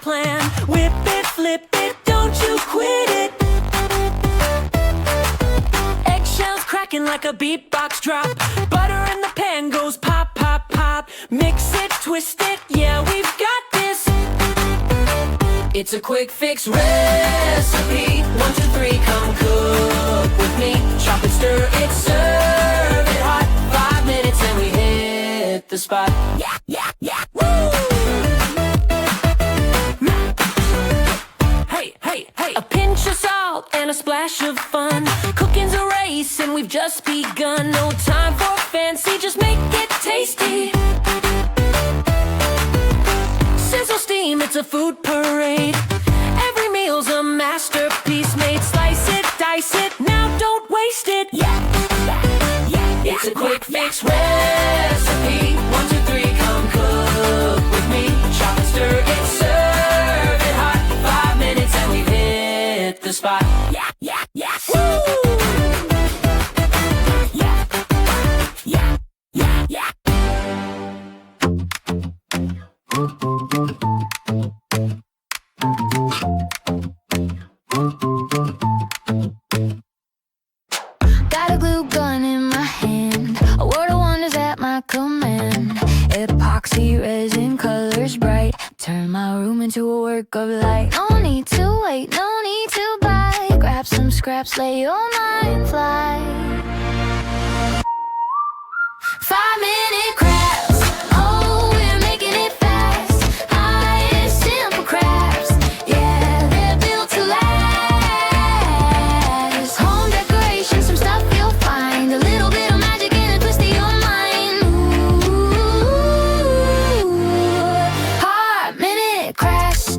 plan. Whip it, flip it, don't you quit it. Eggshells cracking like a beatbox drop. Butter in the pan goes pop, pop, pop. Mix it, twist it, yeah, we've got this. It's a quick fix recipe. 1, 2, 3, come cook with me. Chop and stir it, serve it hot. 5 minutes and we hit the spot. Yeah, yeah, yeah. Woo! Hey, hey, hey. A pinch of salt and a splash of fun. Cooking's a race and we've just begun. No time for fancy, just make it tasty. Sizzle steam, it's a food parade. Every meal's a masterpiece made. Slice it, dice it, now don't waste it. Yeah, yeah, yeah. It's a quick fix recipe. 1, 2, 3, come cook with me. Chop and stir it, serve it hot. 5 minutes and we've hit the spot. Yeah, yeah, yeah. Woo! Yeah, yeah, yeah, yeah. Got a glue gun in my hand, a world of wonders at my command. Epoxy resin, colors bright, turn my room into a work of light. No need to wait, no need to buy. Grab some scraps, lay your mind fly. 5-minute crafts, oh, we're making it fast. Simple crafts, yeah, they're built to last. Home decoration, some stuff you'll find. A little bit of magic in a twist of your mind. Ooh, hard-minute crafts.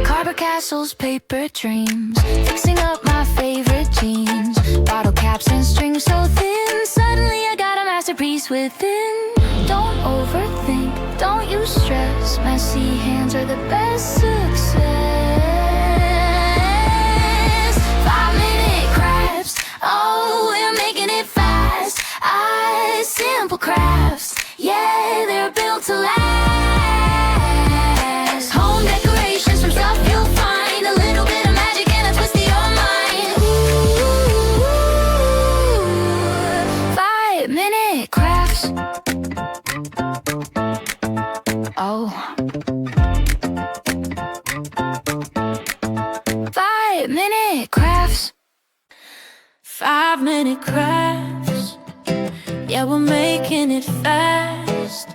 Cardboard castles, paper dreams, fixing up my favorite jeans. Bottle caps and strings so thin, suddenly I got a masterpiece within. Don't overthink, don't you stress. Messy hands are the best success. 5-minute crafts, oh, we're making it fast. Simple crafts, yeah, they're built to last. Home decorations, from stuff you'll find. A little bit of magic and a twist of your mind. Ooh, 5-minute crafts. Oh, 5-minute crafts. 5-minute crafts, yeah, we're making it fast.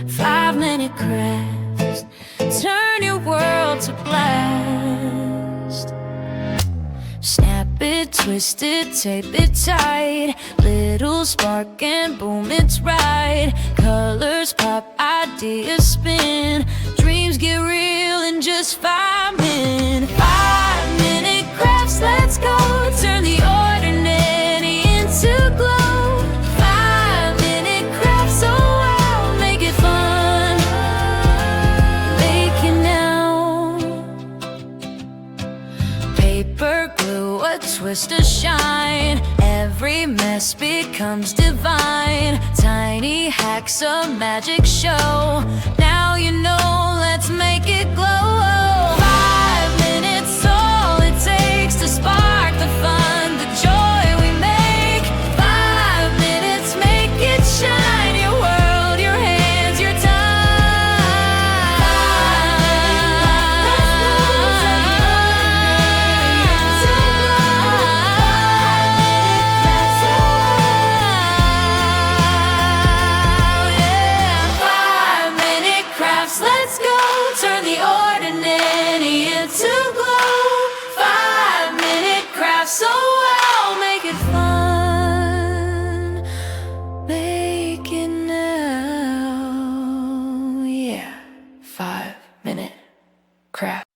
5-minute crafts, turn your world to blast. Snap it, twist it, tape it tight. Little spark and boom, it's right. Colors pop, ideas spin. Dreams get real in just 5 minutes. 5-minute crafts, let's go. Turn the ordinary into glow. 5-minute crafts, oh wow, make it fun. Make it now. Paper glue, a twist, a shine. Every mess becomes divine. Tiny hacks, a magic show. Now you know, let's make it glow. 5 minutes, all it takes to spark the fun, the joy we make. 5 minutes, make it shine. Your world, your hands, your time. Yeah, 5-minute crafts, let's go. Turn the ordinary into glow. 5-minute crafts, so I'll make it fun. Make it now. Yeah, 5-minute craft.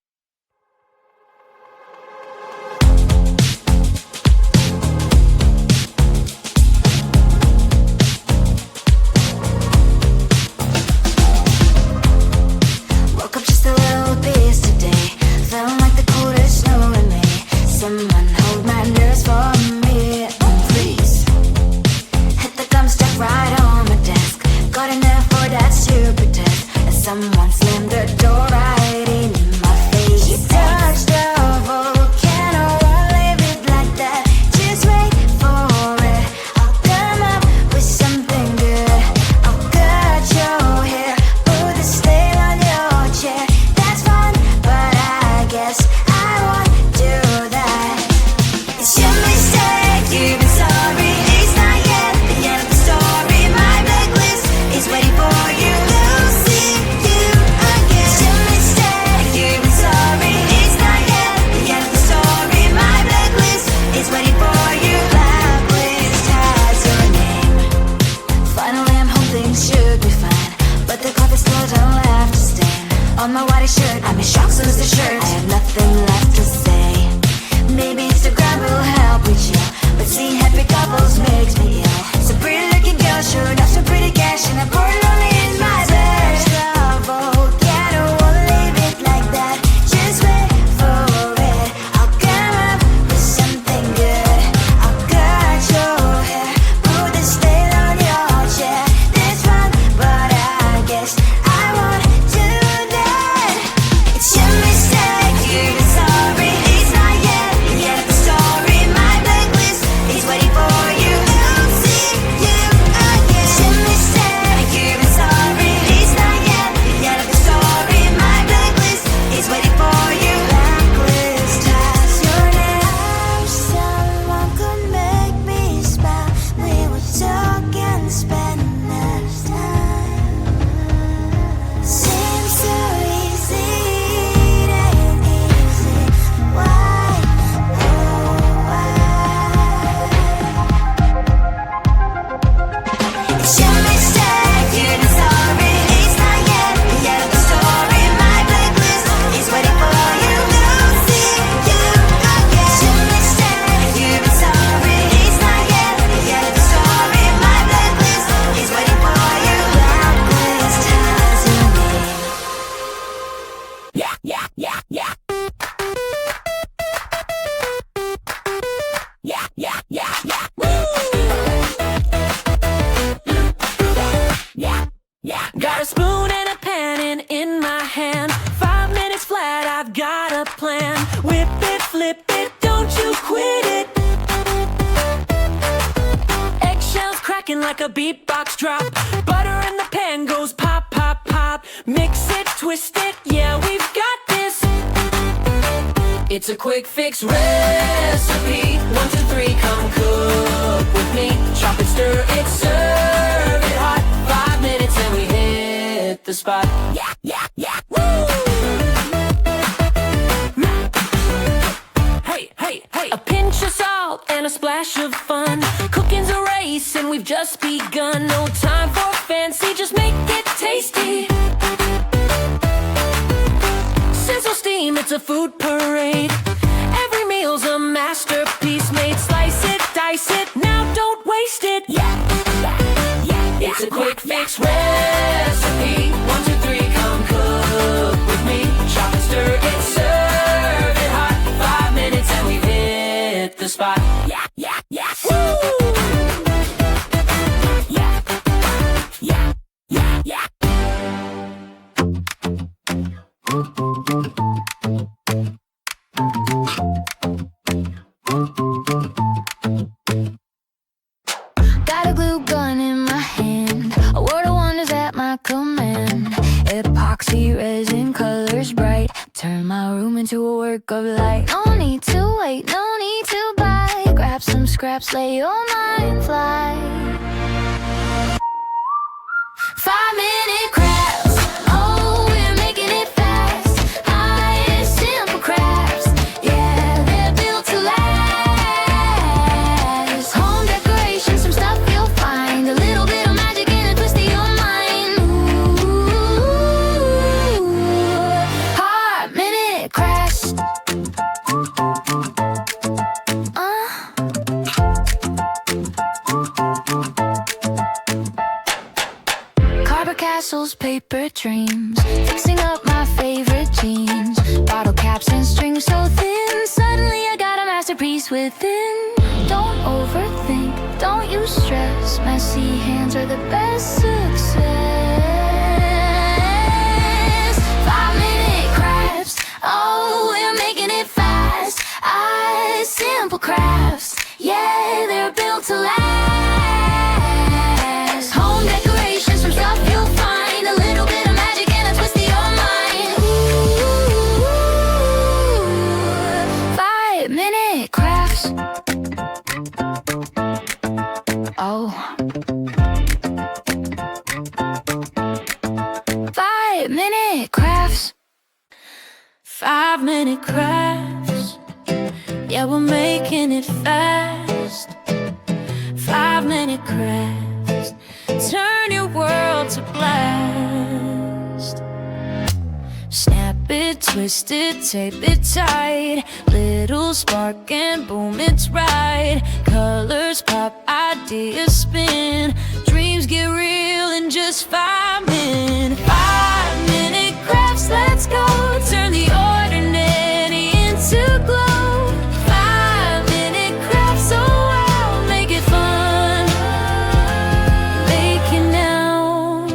Woke up just a little pissed today. Felt like the coldest snow in May. Someone hold my nerves for me. to protest as someone slammed the door right in my face. You touched the volcano, won't leave it like that. Just wait for it. I'll come up with something good. I'll cut your hair, put the stain on your chair. That's fun, but I guess I won't do that. It's your mistake, you've been sorry. It's not yet the end of the story. My blacklist is waiting for you. We'll see you again. It's your mistake, you've been sorry. It's not yet the end of the story. My blacklist is waiting for you. Blacklist has your name. Finally, I'm home, things should be fine, but the cloth is still don't have to stain on my white shirt. I'm in shock, so is the shirt. I have nothing left to say. Maybe Instagram will help with you, but seeing happy couples makes me ill. So pretty looking girl, sure enough, some pretty cash, and I'm pouring only in my bed. Volcano, won't leave it like that. Just wait for it. I'll come up with something good. I'll cut your hair, put the stain on your chair. This fun, but I guess I won't do that. It's your mistake, you've been sorry. It's not yet the end of the story. My blacklist is waiting for you. We'll see you again. It's your mistake, you've been sorry. It's not yet the end of the story. My blacklist is waiting for you. Blacklist has your name. Someone could make me smile. We would talk and spend less time. Seems so easy, it ain't easy. Why, oh why? It's your mistake, you've been sorry. It's not yet the end of the story. My blacklist is waiting for you. We'll see you again. It's your mistake, you've been sorry. It's not yet the end of the story. My blacklist is waiting for you. Blacklist has your name. Yeah, yeah, yeah, yeah. Yeah, yeah, yeah, yeah. Yeah, yeah. Got a spoon and a pan and in my hand. 5 minutes flat, I've got a plan. Whip it, flip it, don't you quit it. Eggshells cracking like a beatbox drop. Butter in the pan goes pop, pop, pop. Mix it, twist it, yeah, we've got this. It's a quick fix recipe. 1, 2, 3, come cook with me. Chop it, stir it, serve it hot. 5 minutes and we hit the spot. Yeah, yeah, yeah. Woo! Hey, hey, hey. A pinch of salt and a splash of fun. Cooking's a race and we've just begun. No time for fancy, just make it tasty. Sizzle steam, it's a food parade. Every meal's a masterpiece made. Slice it, dice it, now don't waste it. Yeah, yeah, yeah. It's a quick fix recipe. 1, 2, 3, come cook with me. Chop and stir it, serve it hot. 5 minutes and we've hit the spot. Yeah, yeah, yeah. Woo! Yeah, yeah, yeah, yeah. Got a glue gun in my hand, a world of wonders at my command. Epoxy resin, colors bright, turn my room into a work of light. No need to wait, no need to buy. Grab some scraps, lay your mind fly. 5-minute crafts, oh, we're making it fast. Nice, simple crafts, yeah, they're built to last. Home decoration, some stuff you'll find. A little bit of magic and a twist of your mind. Ooh, heart-minute crafts. Cardboard castles, paper dreams, fixing up my favorite jeans. Bottle caps and strings so thin, suddenly I got a masterpiece within. Don't overthink, don't you stress. Messy hands are the best success. with simple crafts. Yeah, they're built to last. Home decorations from stuff you'll find. A little bit of magic and a twist of your mind. Ooh, 5-minute crafts. Oh. 5-minute crafts. 5-minute crafts. Yeah, we're making it fast. 5-minute crafts. Turn your world to blast. Snap it, twist it, tape it tight. Little spark and boom, it's right. Colors pop, ideas spin. Dreams get real in just 5 minutes. 5-minute crafts, let's go. Turn the ordinary into glow. 5-minute crafts, oh wow, make it fun. Make it now.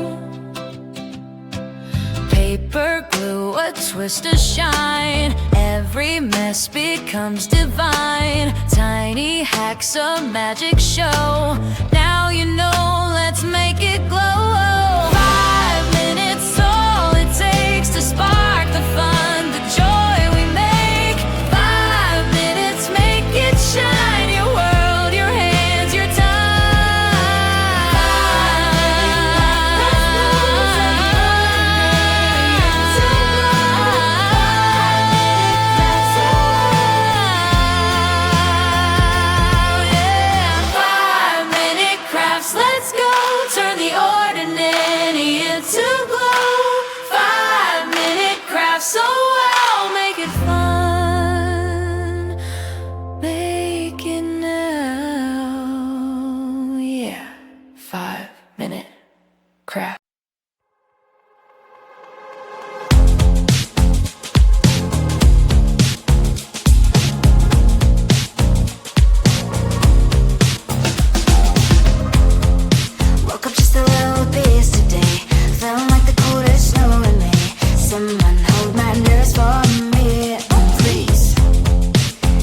Paper, glue, a twist, a shine. Every mess becomes divine. Tiny hacks, a magic show. Now you know, let's make it glow. 5 minutes, all it takes to spark the fun, the joy we make. 5 minutes, make it shine. Your world, your hands, your time. Yeah. 5-minute crafts, let's go. Turn the ordinary into glow. 5-minute crafts, so wow, make it fun. Make it now. Yeah, 5-minute craft. Woke up just a little pissed today. Feeling like the coldest snow in May. Someone hold my nerves for me, please.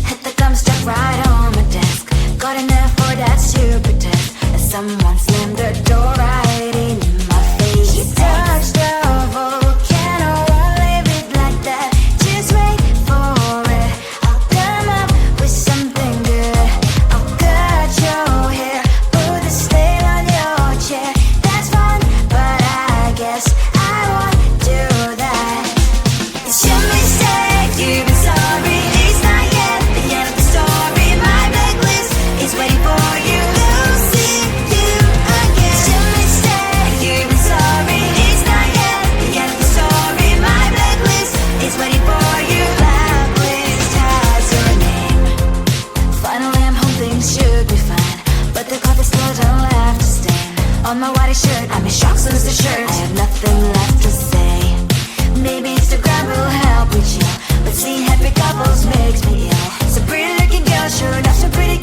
Hit the gum stuck right on my desk. Got enough for that stupid test. As someone slammed the door right in my face. You touched the volcano, won't leave it like that. Just wait for it. I'll come up with something good. I'll cut your hair, put the stain on your chair. That's fun, but I guess I won't do that. It's your mistake, you've been sorry. It's not yet the end of the story. My blacklist is waiting for you. We'll see you again. It's your mistake, you've been sorry. It's not yet the end of the story. My blacklist is waiting for you. Blacklist has your name. Finally, I'm home, things should be fine. But the cloth is still don't left to stain. On my white shirt, I'm in shock, so is the shirt. I have nothing left to say. Maybe Instagram will help with you, but seeing happy couples makes me ill. So pretty looking girl, sure enough, so pretty